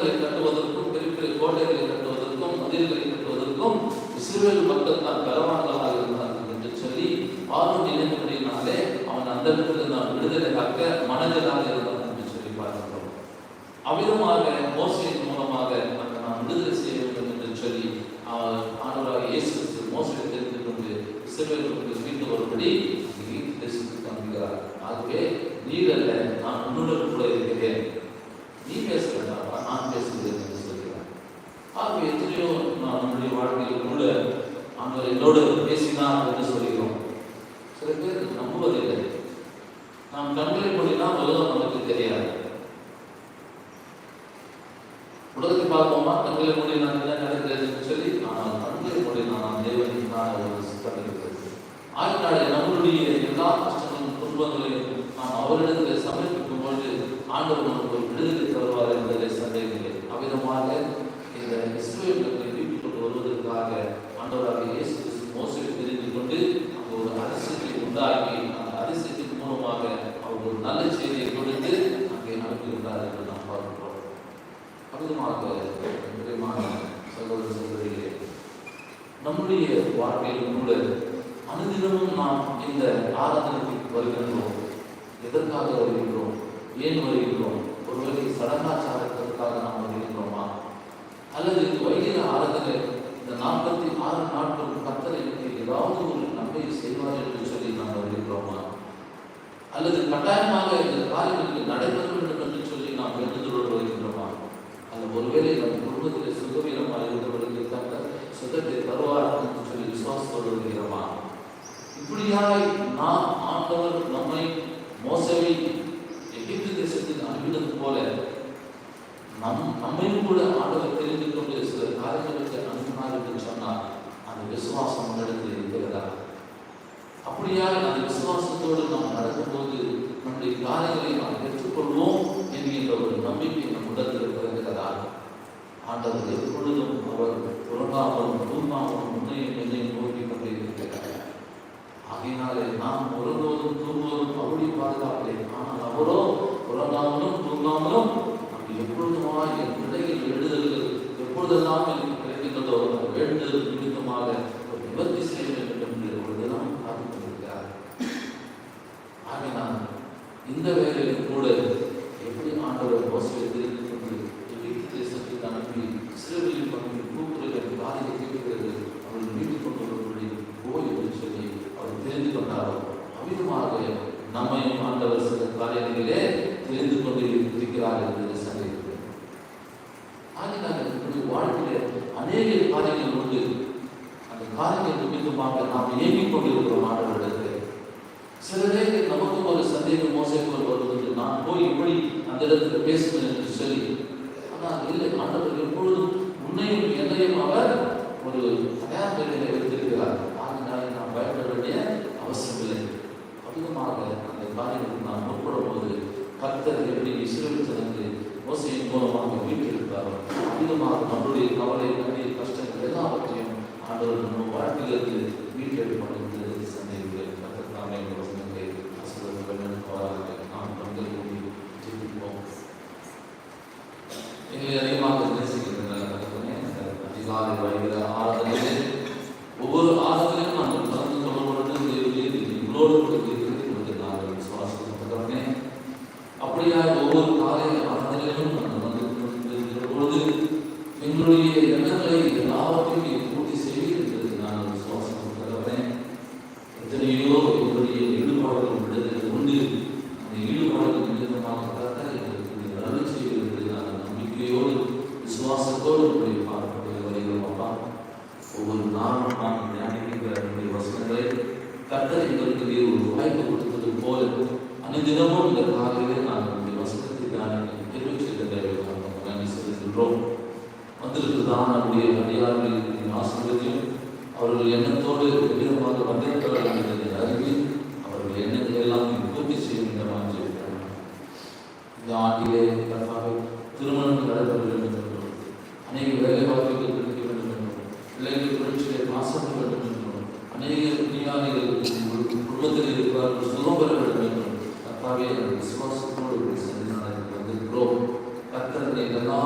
கட்டுவதற்கும் பெரிய பெரிய கோட்டைகளை கட்டுவதற்கும் மதில்களை கட்டுவதற்கும் இஸ்ரவேல் மக்கள் தான் பலவான்களாக இருந்தார்கள் என்று சொல்லி ஆர்வம் நினைவுகளினாலே அவன் அந்த இடத்துல நான் விடுதலை காக்க மனதிலாக இருந்தான் என்று சொல்லி பார்க்கிறோம். அவ்விதமாக மோசையின் மூலமாக நான் விடுதலை செய்ய வேண்டும் என்று சொல்லி ஆண்டவராக இயேசு மோசையை தெரிந்து கொண்டு இஸ்ரவேலுக்கு மீண்டு வரும்படி தேசத்துக்கு அனுப்புகிறார். ஆகவே நீர் அல்ல, நான் உன்னுடன் கூட இருக்கிறேன், நீ பேச வேண்டாம், நான் பேசுகிறேன் என்று சொல்கிறார். ஆகவே எத்தனையோ நான் நம்முடைய வாழ்க்கையில் கூட ஆண்டவர் என்னோடு பேசினார் என்று சொல்கிறோம். சில பேர் நம்புவதில்லை. நாம் கண்களை மூடினால் உலகம் நமக்கு தெரியாது. உலகத்தை பார்ப்போமா, கண்களை மூடினால் என்ன நடக்கிறது சொல்லி, ஆனால் கண்களை மூடினால் நாம் தேவனுக்கான ஒரு சித்தப்படுகிறது. ஆகினாலே நம்மளுடைய எல்லா கஷ்டங்களும் துன்பங்களையும் நாம் அவரிடத்தில் சமர்ப்பிக்கும் பொழுது ஆண்டவர் நமக்கு ஒரு விடுதலை தருவார் என்பதை சந்தேகமில்லை. அவ்விதமாக இந்த இஸ்ரவேல் மக்களை மீட்டுக் கொண்டு வருவதற்காக ஆண்டவராக இயேசு கிறிஸ்து மோசேயை தெரிந்து கொண்டு அங்கு ஒரு அதிசயத்தை உண்டாக்கி அந்த அதிசயத்தின் மூலமாக அவர் ஒரு நல்ல செய்தியை கொடுத்து அங்கே அனுப்புகின்றார் என்று நாம் பார்க்கிறோம். அவ்விதமாக சகோதர சகோதரிகளே, நம்முடைய வாழ்க்கையில் கூட அனுதினமும் நாம் இந்த ஆராதனைக்கு வருகின்றோம். எதற்காக வருகின்றோம்? ஏன் வருகின்றோம்? ஒருவேளை சடங்காச்சாரத்திற்காக நாம் வருகின்றோமா? அல்லது வைதிக ஆராதனை இந்த 46 நாட்கள் கர்த்தரை ஏதாவது ஒரு நன்மையை செய்வார் என்று சொல்லி நாம் வருகின்றோமா? அல்லது கட்டாயமாக இந்த காரியங்களுக்கு நடைபெற வேண்டும் என்று சொல்லி நாம் வேண்டுதலோடு வருகின்றோமா? அல்லது ஒருவேளை நம் குடும்பத்தில் சுகவீனமாக இருந்தவர்களுக்கு தக்க சுகத்தை தருவார் என்று சொல்லி விசுவாசத்தோடு வருகிறோமா? இப்படியாய் நாம் ஆண்டவர் நம்மை மோசேயை எகிப்து தேசத்துக்கு அனுப்பினது போல நம்மையும் கூட ஆண்டவர் தெரிந்து கொண்டு சில காரியங்களுக்கு அனுப்பினார் என்று சொன்னார். அந்த விசுவாசம் நடந்து இருக்கிறதா? அப்படியாக அந்த விசுவாசத்தோடு நாம் நடக்கும்போது நம்முடைய காரியங்களை நாம் பெற்றுக்கொள்வோம் என்கின்ற ஒரு நம்பிக்கை நம் உடலில் பிறகுகிறதா? ஆண்டவர் எப்பொழுதும் அவர் உறங்காமலும் தூங்காமலும் முன்னையும் என்னையும் நோக்கி கொண்டே இருக்கிறார். ஆகையினாலே நாம் உறங்குவதும் தூங்குவதும் அவருடைய பாதுகாப்பிலே, ஆனால் அவரோ உறங்காமலும் தூங்காமலும் அப்படி எப்பொழுதுமா என் பிள்ளைகள் எழுதல்கள் எப்பொழுதெல்லாம் எனக்கு கிடைக்கின்றதோ அந்த வேண்டுதல் நிமித்தமாக ஒரு நிவர்த்தி செய்ய வேண்டும் என்று ஒரு தினம் காத்துக்கொண்டிருக்கிறார். ஆகையினால் இந்த வேலையில் கூட எப்படி ஆண்டவர் மோசேயை தெரிந்து கொண்டு எகிப்து தேசத்துக்கு அனுப்பி இஸ்ரவேலின் பகுதி கூக்குரல் காலையை கேட்கிறது, அவர்கள் மீட்டுக் கொண்டு வரும்படி போய் என்று சொல்லி அவர் தெரிந்து கொண்டாரோ அவ்விதமாக நம்மையும் ஆண்டவர் சில காரியங்களிலே தெரிந்து கொண்டு இருக்கிறார் என்று சந்தேகிக்கிறேன். ஆகினால நம்முடைய வாழ்க்கையிலே அநேக காரியங்கள் உண்டு. அந்த காரியங்கள் நிமித்தமாக நாம் இயங்கிக் கொண்டிருக்கிறோம் ஆண்டவரிடத்தில். சில நேரத்தில் நமக்கும் ஒரு சந்தேகம் மோசேயை போல் வருவது, நான் போய் எப்படி அந்த இடத்துல பேசுவேன் என்று சொல்லி. ஆனால் இல்லை, ஆண்டவர் எப்பொழுதும் உன்னையும் என்னையும் அவர் ஒரு தயார் நிலையில வைத்திருக்கிறார். ஆகினாலே நாம் பயப்பட வேண்டிய அவசியம் இல்லை. அதிகமாக அந்த காரியங்களுக்கு நாம் முற்படும் போது கர்த்தர் எப்படி இஸ்ரவேல் ஜனங்களை மோசேயின் மூலமாக மீட்டிருக்கிறாரோ அதிகமாக நம்முடைய கவலை, கண்ணீர், கஷ்டங்கள் எல்லாவற்றையும் ஆண்டவர் நம்ம வாழ்க்கையிலிருந்து மீட்டெடுப்பது சந்தேகங்கள். கர்த்தர் தாமே எங்கள் வசனங்களை ஆசீர்வாதங்கள் நாம் கண்கள் மூடி ஜெபிப்போம். எங்களை அதிகமாக நேசிக்கின்ற அதிகாலை வருகிற ஆராதனையிலே ஒவ்வொரு ஆராதனையும் நாங்கள் கலந்து கொள்ளப்படுவது இவ்வளோடு கொடுத்து நாங்கள் விசுவாசப்படுகிறோமே. அப்படியாக ஒவ்வொரு காலை ஆராதனையிலும் நாங்கள் வந்து பொழுது எங்களுடைய எண்ணங்களை எல்லாவற்றையும் பூர்த்தி செய்வீர் என்பதை நாங்கள் விசுவாசப்படுகிறோம். எத்தனையோ எங்களுடைய ஈடுபாடுகள் விடுதலை உண்டு. அந்த ஈடுபாடுகள் நிமித்தமாக எங்களுக்கு நல்ல செய்வீர் என்பதை நாங்கள் நம்பிக்கையோடு விசுவாசத்தோடு உங்களுடைய பார்க்கக்கூடிய வருகிறோம். அப்பா, ஒவ்வொரு நாளும் நாம் தியானிக்கின்ற நம்முடைய வசனங்களை கர்த்தர் எங்களுக்கு ஒரு வாய்ப்பு கொடுத்தது போல அனைதினமும் இந்த காலையிலே நாங்கள் நம்முடைய வசனத்தை தியானிக்க தெரிவிச்சிருக்கின்ற நன்றி செலுத்துகின்றோம். வந்திருக்குதான் நம்முடைய அடியார்களின் ஆசீர்வாதத்தையும் அவர்கள் எண்ணத்தோடு விதமாக வந்திருக்கிறார்கள் என்பதை அறிவி அவர்கள் எண்ணங்களை எல்லாம் பூர்த்தி செய்யும் விதமாக இருக்கிறார்கள். இந்த ஆண்டிலே திருமணங்கள் நடைபெற வேண்டும் என்றும், அநேக வேலை வாய்ப்புகள் கிடைக்க வேண்டும் என்றும், பிள்ளைகள் புரட்சியை நாசம் வேண்டும் என்றும், அநேக விஞ்ஞானிகள் குடும்பத்தில் இருக்கிறார்கள் சுகம் பெற வேண்டும் என்றும் கர்த்தாவே விசுவாசத்தோடு வந்திருக்கிறோம். கர்த்தர் எல்லா